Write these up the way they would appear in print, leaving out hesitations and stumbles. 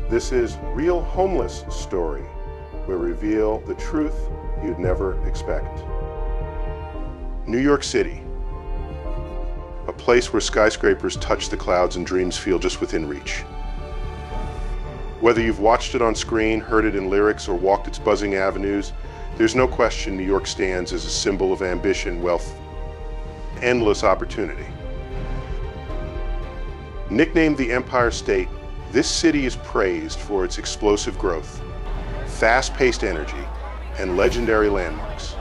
This is Real Homeless Story, where we reveal the truth you'd never expect. New York City, a place where skyscrapers touch the clouds and dreams feel just within reach. Whether you've watched it on screen, heard it in lyrics, or walked its buzzing avenues, there's no question New York stands as a symbol of ambition, wealth, endless opportunity. Nicknamed the Empire State, this city is praised for its explosive growth, fast-paced energy, and legendary landmarks.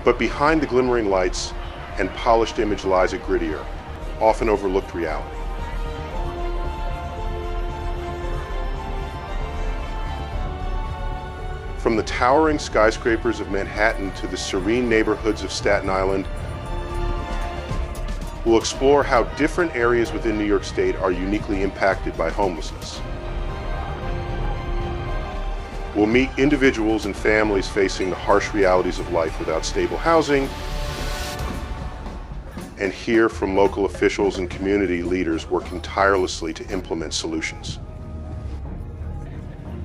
But behind the glimmering lights and polished image lies a grittier, often overlooked reality. From the towering skyscrapers of Manhattan to the serene neighborhoods of Staten Island, we'll explore how different areas within New York State are uniquely impacted by homelessness. We'll meet individuals and families facing the harsh realities of life without stable housing, and hear from local officials and community leaders working tirelessly to implement solutions.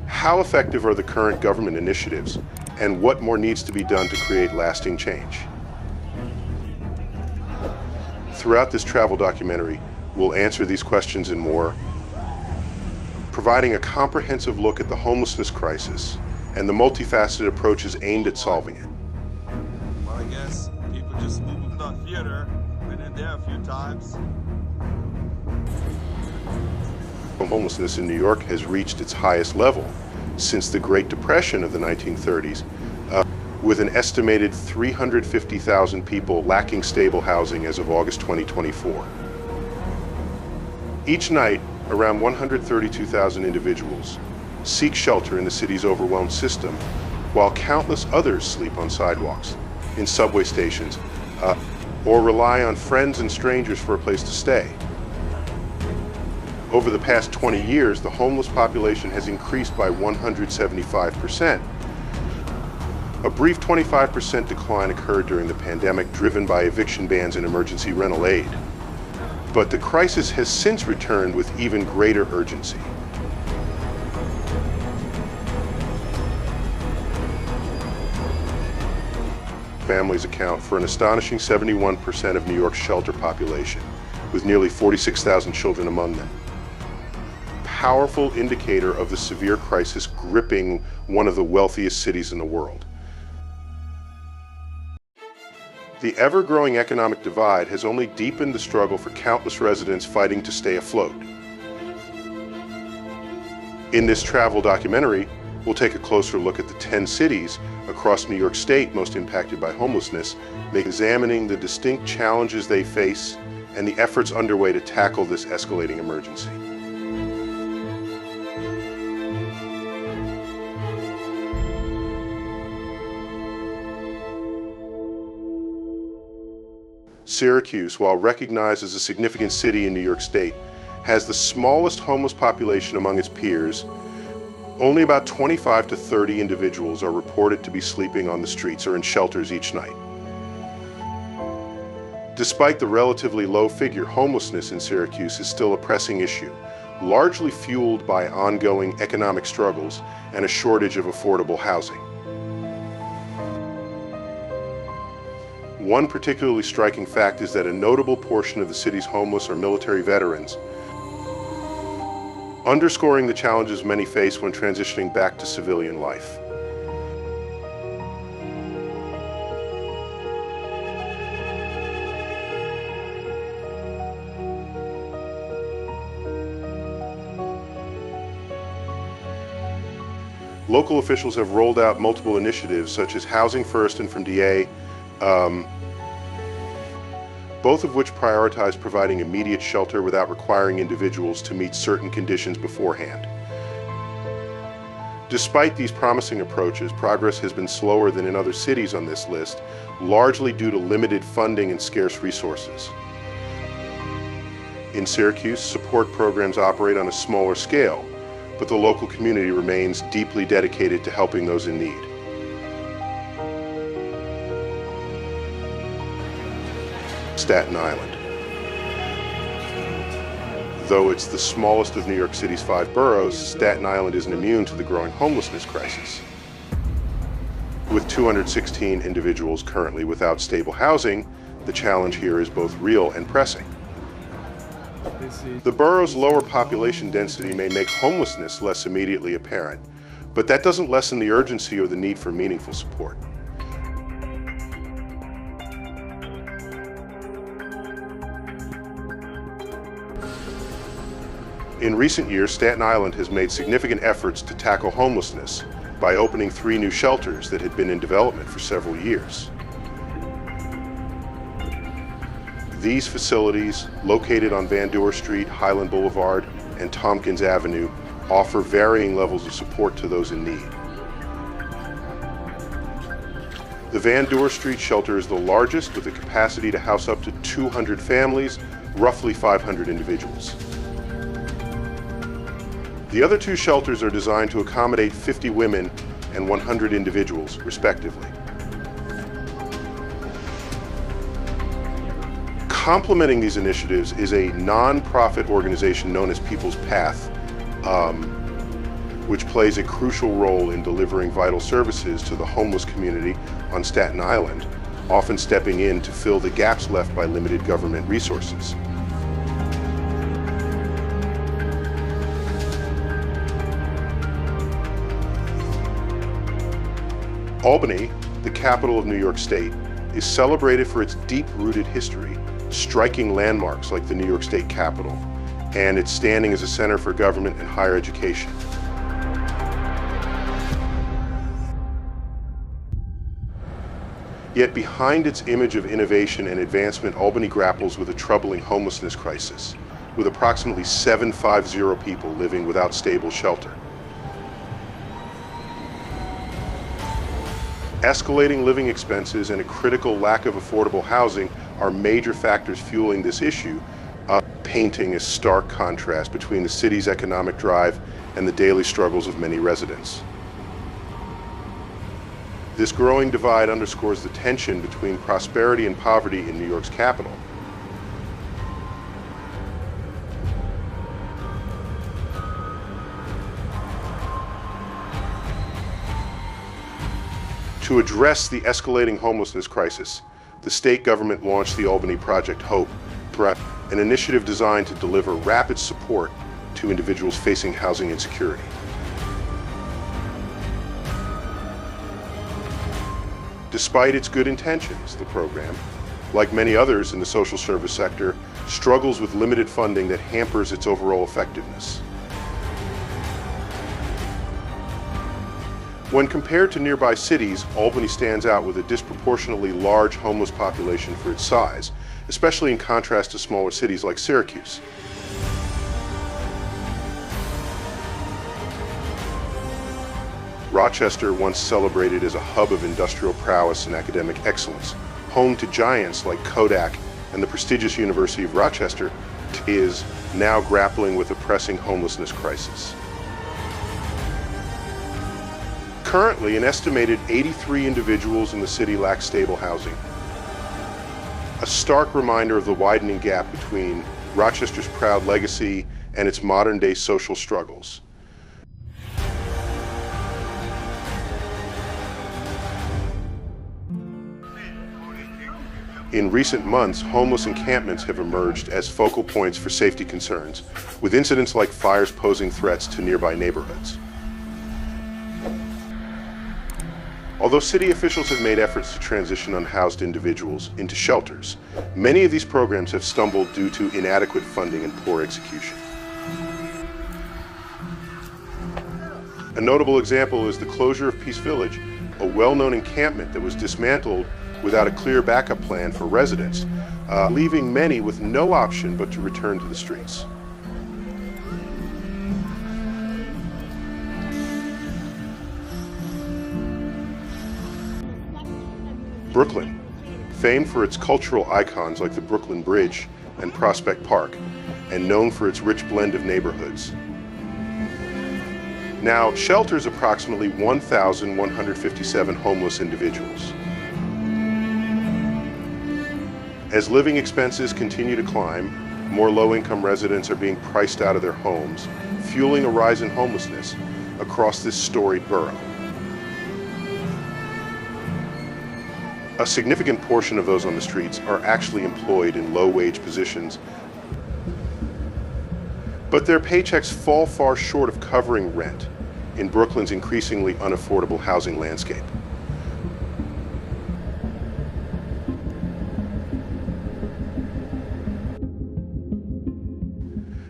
How effective are the current government initiatives, and what more needs to be done to create lasting change? Throughout this travel documentary, we'll answer these questions and more, providing a comprehensive look at the homelessness crisis and the multifaceted approaches aimed at solving it. Well, I guess people just moved on theater. Been in there a few times. Homelessness in New York has reached its highest level since the Great Depression of the 1930s, with an estimated 350,000 people lacking stable housing as of August 2024. Each night, around 132,000 individuals seek shelter in the city's overwhelmed system, while countless others sleep on sidewalks, in subway stations, or rely on friends and strangers for a place to stay. Over the past 20 years, the homeless population has increased by 175%. A brief 25% decline occurred during the pandemic, driven by eviction bans and emergency rental aid. But the crisis has since returned with even greater urgency. Families account for an astonishing 71% of New York's shelter population, with nearly 46,000 children among them. Powerful indicator of the severe crisis gripping one of the wealthiest cities in the world. The ever-growing economic divide has only deepened the struggle for countless residents fighting to stay afloat. In this travel documentary, we'll take a closer look at the 10 cities across New York State most impacted by homelessness, examining the distinct challenges they face and the efforts underway to tackle this escalating emergency. Syracuse, while recognized as a significant city in New York State, has the smallest homeless population among its peers. Only about 25 to 30 individuals are reported to be sleeping on the streets or in shelters each night. Despite the relatively low figure, homelessness in Syracuse is still a pressing issue, largely fueled by ongoing economic struggles and a shortage of affordable housing. One particularly striking fact is that a notable portion of the city's homeless are military veterans, underscoring the challenges many face when transitioning back to civilian life. Local officials have rolled out multiple initiatives such as Housing First and from DA, both of which prioritize providing immediate shelter without requiring individuals to meet certain conditions beforehand. Despite these promising approaches, progress has been slower than in other cities on this list, largely due to limited funding and scarce resources. In Syracuse, support programs operate on a smaller scale, but the local community remains deeply dedicated to helping those in need. Staten Island. Though it's the smallest of New York City's 5 boroughs, Staten Island isn't immune to the growing homelessness crisis. With 216 individuals currently without stable housing, the challenge here is both real and pressing. The borough's lower population density may make homelessness less immediately apparent, but that doesn't lessen the urgency or the need for meaningful support. In recent years, Staten Island has made significant efforts to tackle homelessness by opening 3 new shelters that had been in development for several years. These facilities, located on Van Duer Street, Highland Boulevard, and Tompkins Avenue, offer varying levels of support to those in need. The Van Duer Street shelter is the largest, with a capacity to house up to 200 families, roughly 500 individuals. The other 2 shelters are designed to accommodate 50 women and 100 individuals, respectively. Complementing these initiatives is a non-profit organization known as People's Path, which plays a crucial role in delivering vital services to the homeless community on Staten Island, often stepping in to fill the gaps left by limited government resources. Albany, the capital of New York State, is celebrated for its deep-rooted history, striking landmarks like the New York State Capitol, and its standing as a center for government and higher education. Yet behind its image of innovation and advancement, Albany grapples with a troubling homelessness crisis, with approximately 750 people living without stable shelter. Escalating living expenses and a critical lack of affordable housing are major factors fueling this issue, painting a stark contrast between the city's economic drive and the daily struggles of many residents. This growing divide underscores the tension between prosperity and poverty in New York's capital. To address the escalating homelessness crisis, the state government launched the Albany Project Hope, an initiative designed to deliver rapid support to individuals facing housing insecurity. Despite its good intentions, the program, like many others in the social service sector, struggles with limited funding that hampers its overall effectiveness. When compared to nearby cities, Albany stands out with a disproportionately large homeless population for its size, especially in contrast to smaller cities like Syracuse. Rochester, once celebrated as a hub of industrial prowess and academic excellence, home to giants like Kodak and the prestigious University of Rochester, is now grappling with a pressing homelessness crisis. Currently, an estimated 83 individuals in the city lack stable housing. A stark reminder of the widening gap between Rochester's proud legacy and its modern-day social struggles. In recent months, homeless encampments have emerged as focal points for safety concerns, with incidents like fires posing threats to nearby neighborhoods. Although city officials have made efforts to transition unhoused individuals into shelters, many of these programs have stumbled due to inadequate funding and poor execution. A notable example is the closure of Peace Village, a well-known encampment that was dismantled without a clear backup plan for residents, leaving many with no option but to return to the streets. Brooklyn, famed for its cultural icons like the Brooklyn Bridge and Prospect Park, and known for its rich blend of neighborhoods, now shelters approximately 1,157 homeless individuals. As living expenses continue to climb, more low-income residents are being priced out of their homes, fueling a rise in homelessness across this storied borough. A significant portion of those on the streets are actually employed in low-wage positions, but their paychecks fall far short of covering rent in Brooklyn's increasingly unaffordable housing landscape.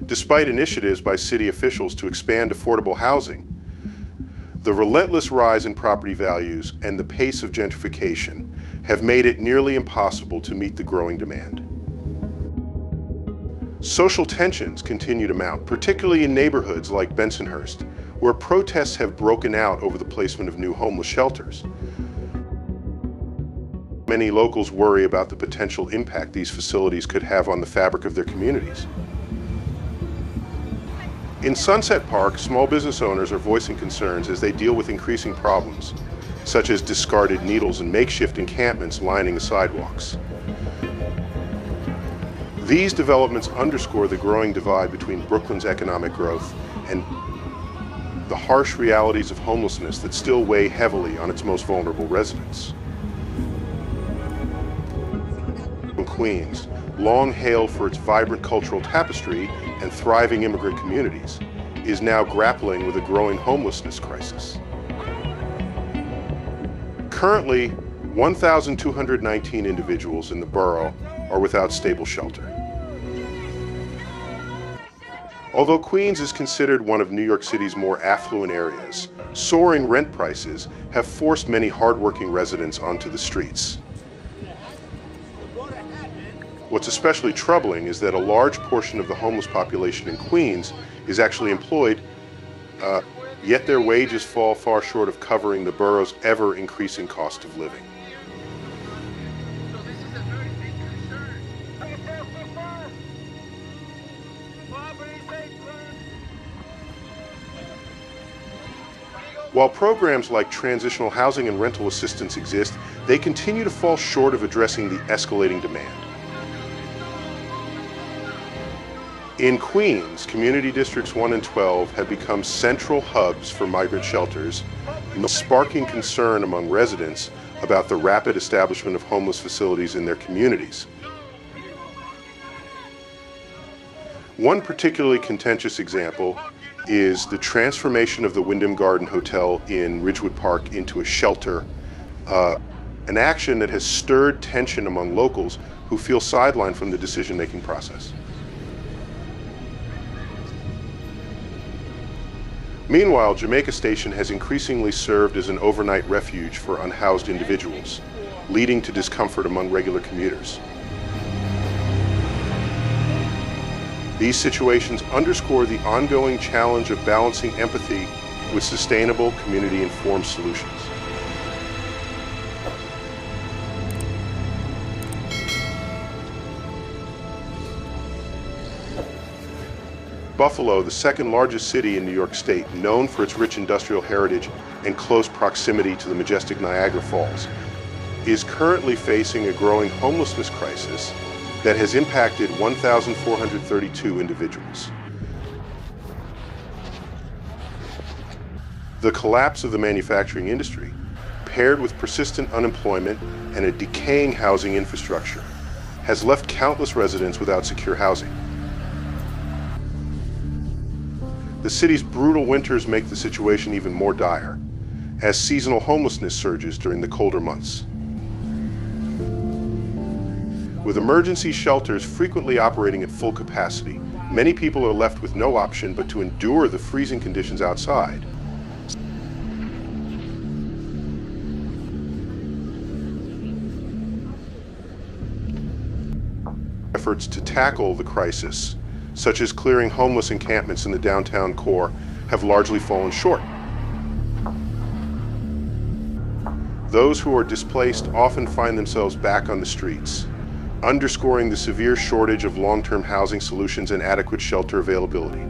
Despite initiatives by city officials to expand affordable housing, the relentless rise in property values and the pace of gentrification have made it nearly impossible to meet the growing demand. Social tensions continue to mount, particularly in neighborhoods like Bensonhurst, where protests have broken out over the placement of new homeless shelters. Many locals worry about the potential impact these facilities could have on the fabric of their communities. In Sunset Park, small business owners are voicing concerns as they deal with increasing problems, such as discarded needles and makeshift encampments lining the sidewalks. These developments underscore the growing divide between Brooklyn's economic growth and the harsh realities of homelessness that still weigh heavily on its most vulnerable residents. Queens, long hailed for its vibrant cultural tapestry and thriving immigrant communities, is now grappling with a growing homelessness crisis. Currently, 1,219 individuals in the borough are without stable shelter. Although Queens is considered one of New York City's more affluent areas, soaring rent prices have forced many hardworking residents onto the streets. What's especially troubling is that a large portion of the homeless population in Queens is actually employed, yet their wages fall far short of covering the borough's ever-increasing cost of living. While programs like transitional housing and rental assistance exist, they continue to fall short of addressing the escalating demand. In Queens, Community Districts 1 and 12 have become central hubs for migrant shelters, sparking concern among residents about the rapid establishment of homeless facilities in their communities. One particularly contentious example is the transformation of the Wyndham Garden Hotel in Ridgewood Park into a shelter, an action that has stirred tension among locals who feel sidelined from the decision-making process. Meanwhile, Jamaica Station has increasingly served as an overnight refuge for unhoused individuals, leading to discomfort among regular commuters. These situations underscore the ongoing challenge of balancing empathy with sustainable, community-informed solutions. Buffalo, the second largest city in New York State, known for its rich industrial heritage and close proximity to the majestic Niagara Falls, is currently facing a growing homelessness crisis that has impacted 1,432 individuals. The collapse of the manufacturing industry, paired with persistent unemployment and a decaying housing infrastructure, has left countless residents without secure housing. The city's brutal winters make the situation even more dire, as seasonal homelessness surges during the colder months. With emergency shelters frequently operating at full capacity, many people are left with no option but to endure the freezing conditions outside. Efforts to tackle the crisis, such as clearing homeless encampments in the downtown core, have largely fallen short. Those who are displaced often find themselves back on the streets, underscoring the severe shortage of long-term housing solutions and adequate shelter availability.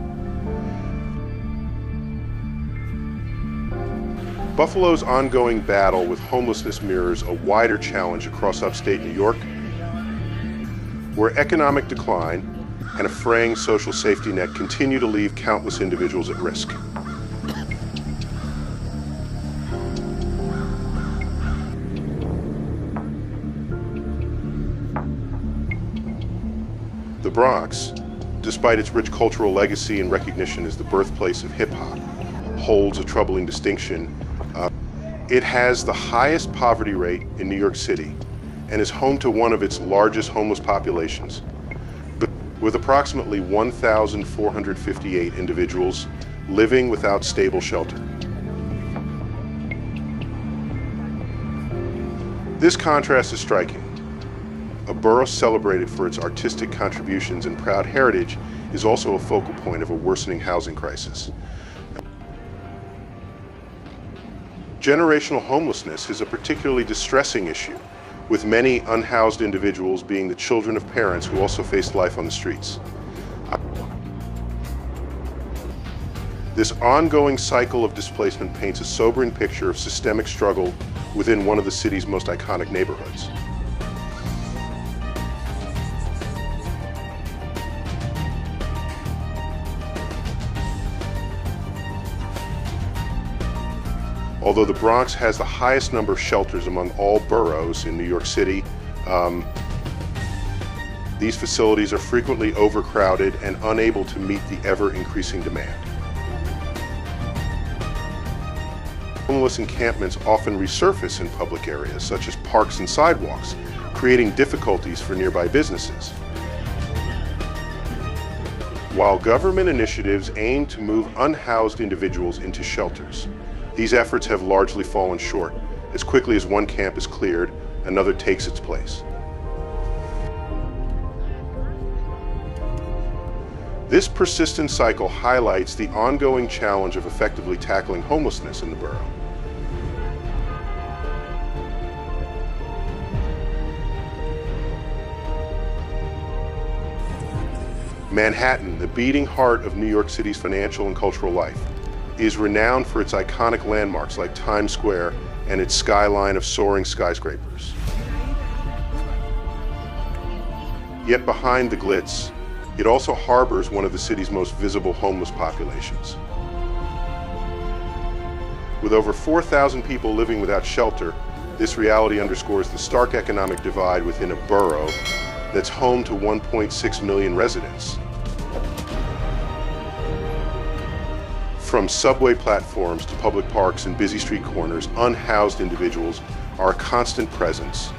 Buffalo's ongoing battle with homelessness mirrors a wider challenge across upstate New York, where economic decline and a fraying social safety net continue to leave countless individuals at risk. The Bronx, despite its rich cultural legacy and recognition as the birthplace of hip-hop, holds a troubling distinction. It has the highest poverty rate in New York City and is home to one of its largest homeless populations, with approximately 1,458 individuals living without stable shelter. This contrast is striking. A borough celebrated for its artistic contributions and proud heritage is also a focal point of a worsening housing crisis. Generational homelessness is a particularly distressing issue, with many unhoused individuals being the children of parents who also faced life on the streets. This ongoing cycle of displacement paints a sobering picture of systemic struggle within one of the city's most iconic neighborhoods. Although the Bronx has the highest number of shelters among all boroughs in New York City, these facilities are frequently overcrowded and unable to meet the ever-increasing demand. Homeless encampments often resurface in public areas, such as parks and sidewalks, creating difficulties for nearby businesses. While government initiatives aim to move unhoused individuals into shelters, these efforts have largely fallen short. As quickly as one camp is cleared, another takes its place. This persistent cycle highlights the ongoing challenge of effectively tackling homelessness in the borough. Manhattan, the beating heart of New York City's financial and cultural life, is renowned for its iconic landmarks like Times Square and its skyline of soaring skyscrapers. Yet behind the glitz, it also harbors one of the city's most visible homeless populations. With over 4,000 people living without shelter, this reality underscores the stark economic divide within a borough that's home to 1.6 million residents. From subway platforms to public parks and busy street corners, unhoused individuals are a constant presence,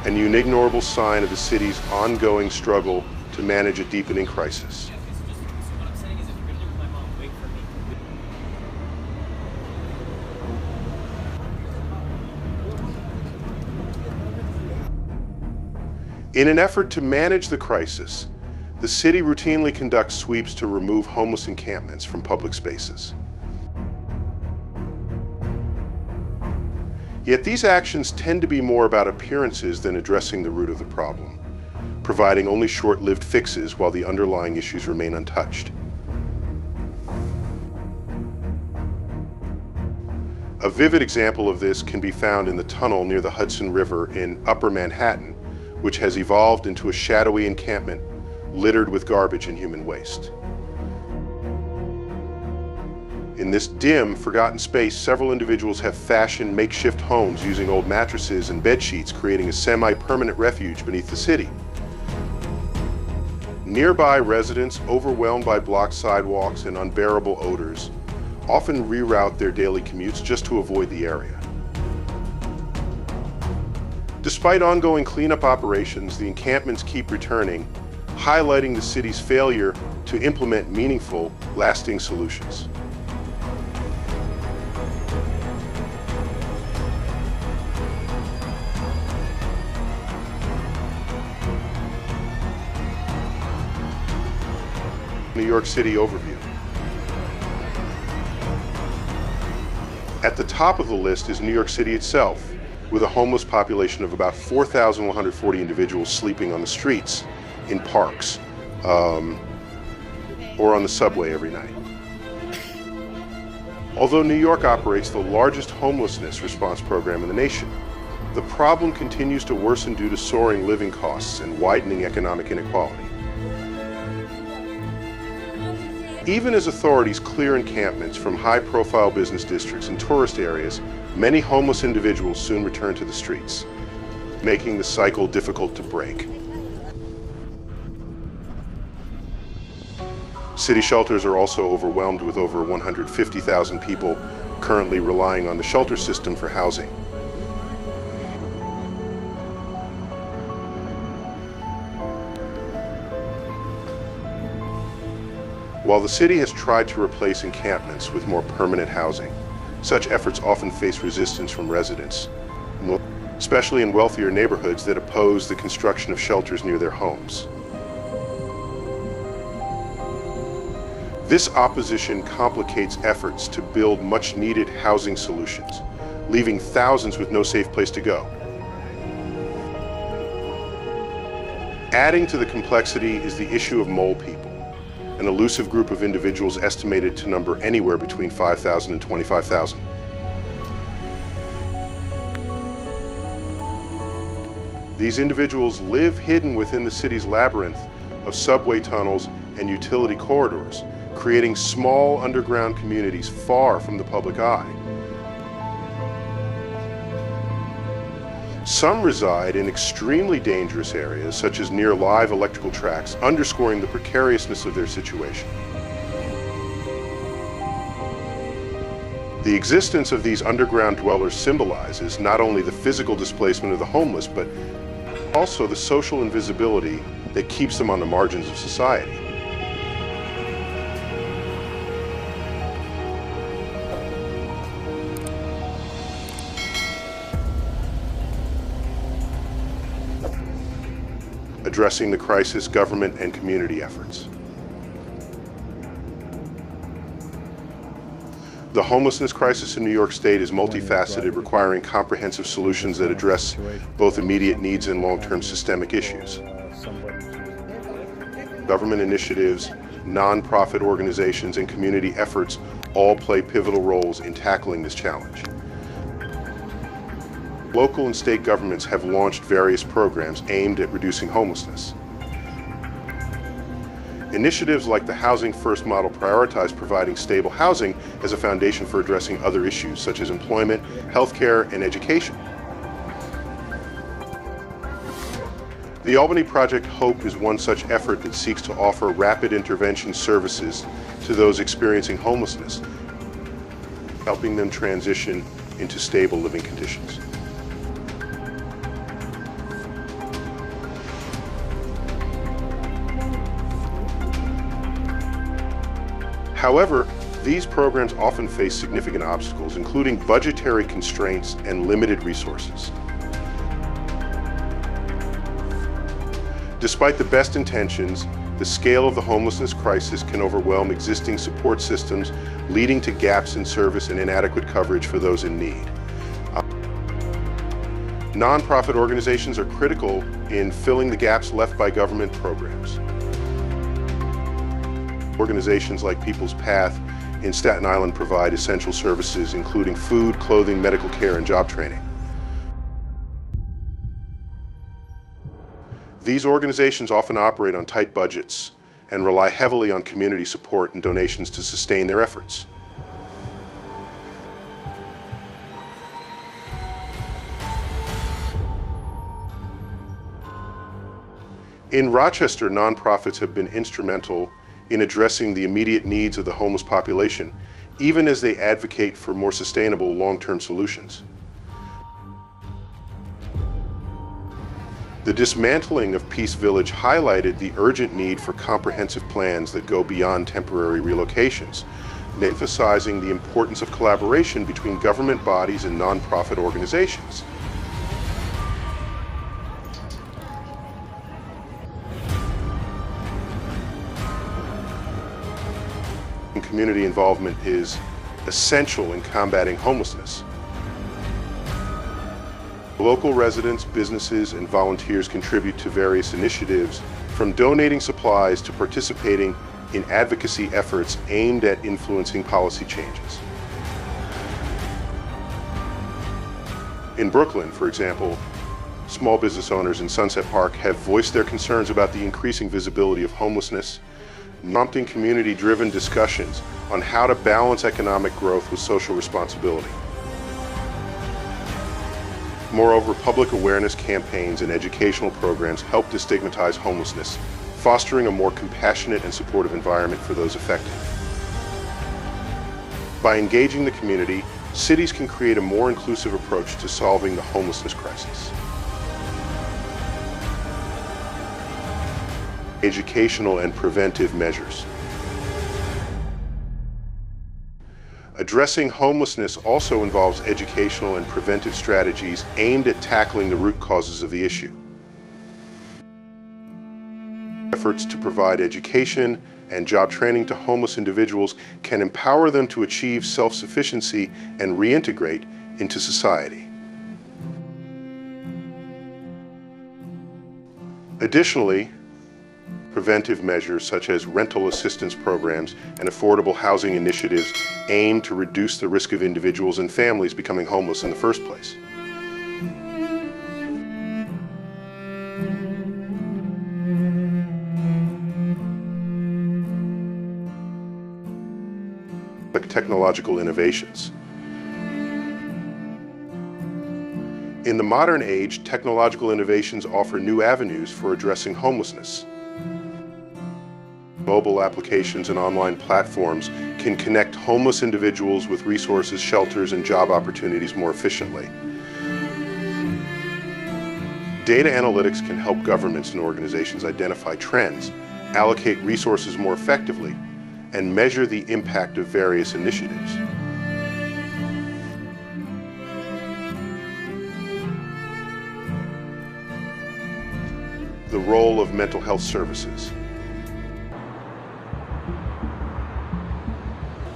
an inignorable sign of the city's ongoing struggle to manage a deepening crisis. In an effort to manage the crisis, the city routinely conducts sweeps to remove homeless encampments from public spaces. Yet these actions tend to be more about appearances than addressing the root of the problem, providing only short-lived fixes while the underlying issues remain untouched. A vivid example of this can be found in the tunnel near the Hudson River in Upper Manhattan, which has evolved into a shadowy encampment littered with garbage and human waste. In this dim, forgotten space, several individuals have fashioned makeshift homes using old mattresses and bed sheets, creating a semi-permanent refuge beneath the city. Nearby residents, overwhelmed by blocked sidewalks and unbearable odors, often reroute their daily commutes just to avoid the area. Despite ongoing cleanup operations, the encampments keep returning, highlighting the city's failure to implement meaningful, lasting solutions. New York City overview. At the top of the list is New York City itself, with a homeless population of about 4,140 individuals sleeping on the streets, in parks, or on the subway every night. Although New York operates the largest homelessness response program in the nation, the problem continues to worsen due to soaring living costs and widening economic inequality. Even as authorities clear encampments from high-profile business districts and tourist areas, many homeless individuals soon return to the streets, making the cycle difficult to break. City shelters are also overwhelmed with over 150,000 people currently relying on the shelter system for housing. While the city has tried to replace encampments with more permanent housing, such efforts often face resistance from residents, especially in wealthier neighborhoods that oppose the construction of shelters near their homes. This opposition complicates efforts to build much-needed housing solutions, leaving thousands with no safe place to go. Adding to the complexity is the issue of mole people, an elusive group of individuals estimated to number anywhere between 5,000 and 25,000. These individuals live hidden within the city's labyrinth of subway tunnels and utility corridors, creating small underground communities far from the public eye. Some reside in extremely dangerous areas, such as near live electrical tracks, underscoring the precariousness of their situation. The existence of these underground dwellers symbolizes not only the physical displacement of the homeless, but also the social invisibility that keeps them on the margins of society. Addressing the crisis, government and community efforts. The homelessness crisis in New York State is multifaceted, requiring comprehensive solutions that address both immediate needs and long-term systemic issues. Government initiatives, non-profit organizations, and community efforts all play pivotal roles in tackling this challenge. Local and state governments have launched various programs aimed at reducing homelessness. Initiatives like the Housing First model prioritize providing stable housing as a foundation for addressing other issues such as employment, healthcare, and education. The Albany Project HOPE is one such effort that seeks to offer rapid intervention services to those experiencing homelessness, helping them transition into stable living conditions. However, these programs often face significant obstacles, including budgetary constraints and limited resources. Despite the best intentions, the scale of the homelessness crisis can overwhelm existing support systems, leading to gaps in service and inadequate coverage for those in need. Nonprofit organizations are critical in filling the gaps left by government programs. Organizations like People's Path in Staten Island provide essential services, including food, clothing, medical care, and job training. These organizations often operate on tight budgets and rely heavily on community support and donations to sustain their efforts. In Rochester, nonprofits have been instrumental in addressing the immediate needs of the homeless population, even as they advocate for more sustainable long-term solutions. The dismantling of Peace Village highlighted the urgent need for comprehensive plans that go beyond temporary relocations, emphasizing the importance of collaboration between government bodies and nonprofit organizations. Community involvement is essential in combating homelessness. Local residents, businesses, and volunteers contribute to various initiatives, from donating supplies to participating in advocacy efforts aimed at influencing policy changes. In Brooklyn, for example, small business owners in Sunset Park have voiced their concerns about the increasing visibility of homelessness, prompting community-driven discussions on how to balance economic growth with social responsibility. Moreover, public awareness campaigns and educational programs help destigmatize homelessness, fostering a more compassionate and supportive environment for those affected. By engaging the community, cities can create a more inclusive approach to solving the homelessness crisis. Educational and preventive measures. Addressing homelessness also involves educational and preventive strategies aimed at tackling the root causes of the issue. Efforts to provide education and job training to homeless individuals can empower them to achieve self-sufficiency and reintegrate into society. Additionally, preventive measures such as rental assistance programs and affordable housing initiatives aim to reduce the risk of individuals and families becoming homeless in the first place. Like technological innovations. In the modern age, technological innovations offer new avenues for addressing homelessness. Mobile applications and online platforms can connect homeless individuals with resources, shelters, and job opportunities more efficiently. Data analytics can help governments and organizations identify trends, allocate resources more effectively, and measure the impact of various initiatives. The role of mental health services.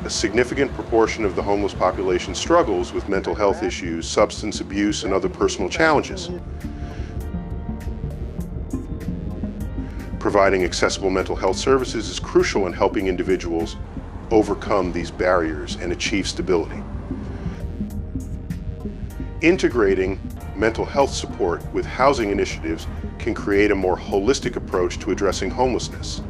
A significant proportion of the homeless population struggles with mental health issues, substance abuse, and other personal challenges. Providing accessible mental health services is crucial in helping individuals overcome these barriers and achieve stability. Integrating mental health support with housing initiatives can create a more holistic approach to addressing homelessness.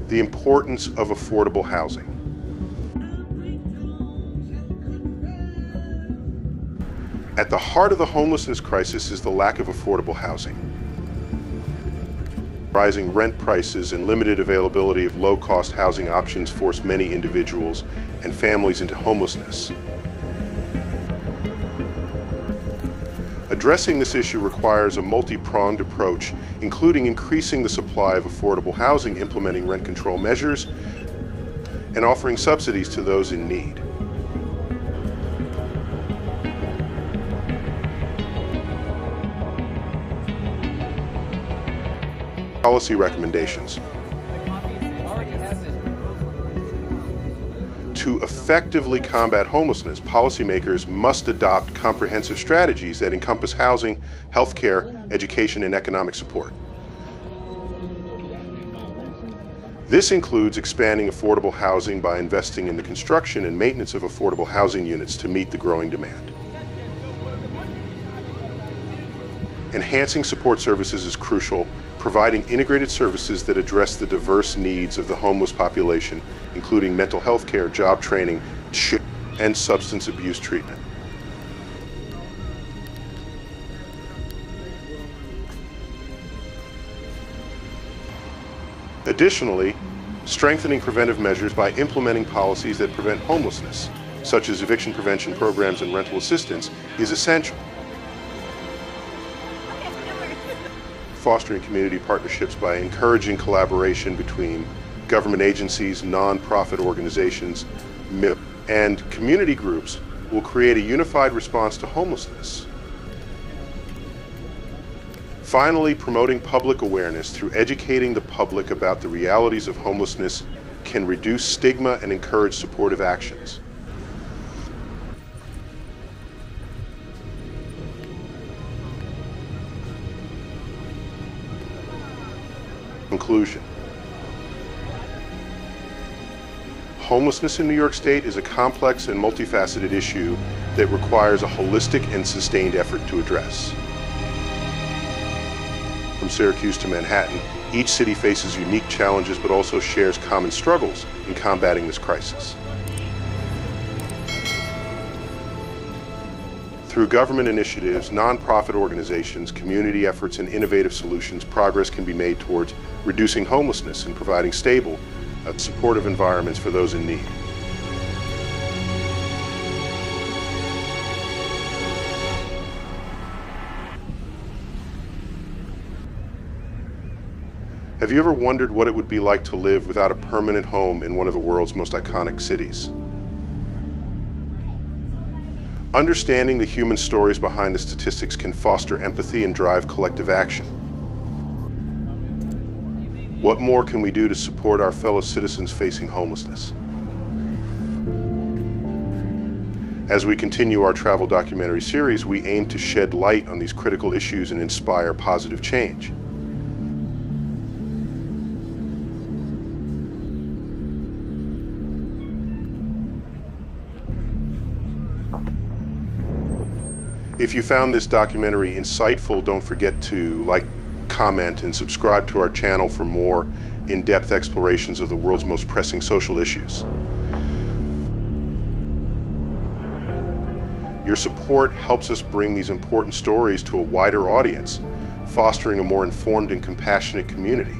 The importance of affordable housing. At the heart of the homelessness crisis is the lack of affordable housing. Rising rent prices and limited availability of low-cost housing options force many individuals and families into homelessness. Addressing this issue requires a multi-pronged approach, including increasing the supply of affordable housing, implementing rent control measures, and offering subsidies to those in need. Policy recommendations. To effectively combat homelessness, policymakers must adopt comprehensive strategies that encompass housing, healthcare, education, and economic support. This includes expanding affordable housing by investing in the construction and maintenance of affordable housing units to meet the growing demand. Enhancing support services is crucial, providing integrated services that address the diverse needs of the homeless population, including mental health care, job training, and substance abuse treatment. Additionally, strengthening preventive measures by implementing policies that prevent homelessness, such as eviction prevention programs and rental assistance, is essential. Fostering community partnerships by encouraging collaboration between government agencies, non-profit organizations, and community groups will create a unified response to homelessness. Finally, promoting public awareness through educating the public about the realities of homelessness can reduce stigma and encourage supportive actions. Conclusion. Homelessness in New York State is a complex and multifaceted issue that requires a holistic and sustained effort to address. From Syracuse to Manhattan, each city faces unique challenges but also shares common struggles in combating this crisis. Through government initiatives, nonprofit organizations, community efforts, and innovative solutions, progress can be made towards reducing homelessness and providing stable, supportive environments for those in need. Have you ever wondered what it would be like to live without a permanent home in one of the world's most iconic cities? Understanding the human stories behind the statistics can foster empathy and drive collective action. What more can we do to support our fellow citizens facing homelessness? As we continue our travel documentary series, we aim to shed light on these critical issues and inspire positive change. If you found this documentary insightful, don't forget to like, comment, and subscribe to our channel for more in-depth explorations of the world's most pressing social issues. Your support helps us bring these important stories to a wider audience, fostering a more informed and compassionate community.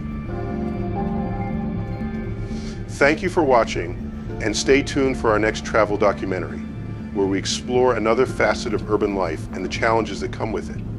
Thank you for watching, and stay tuned for our next travel documentary, where we explore another facet of urban life and the challenges that come with it.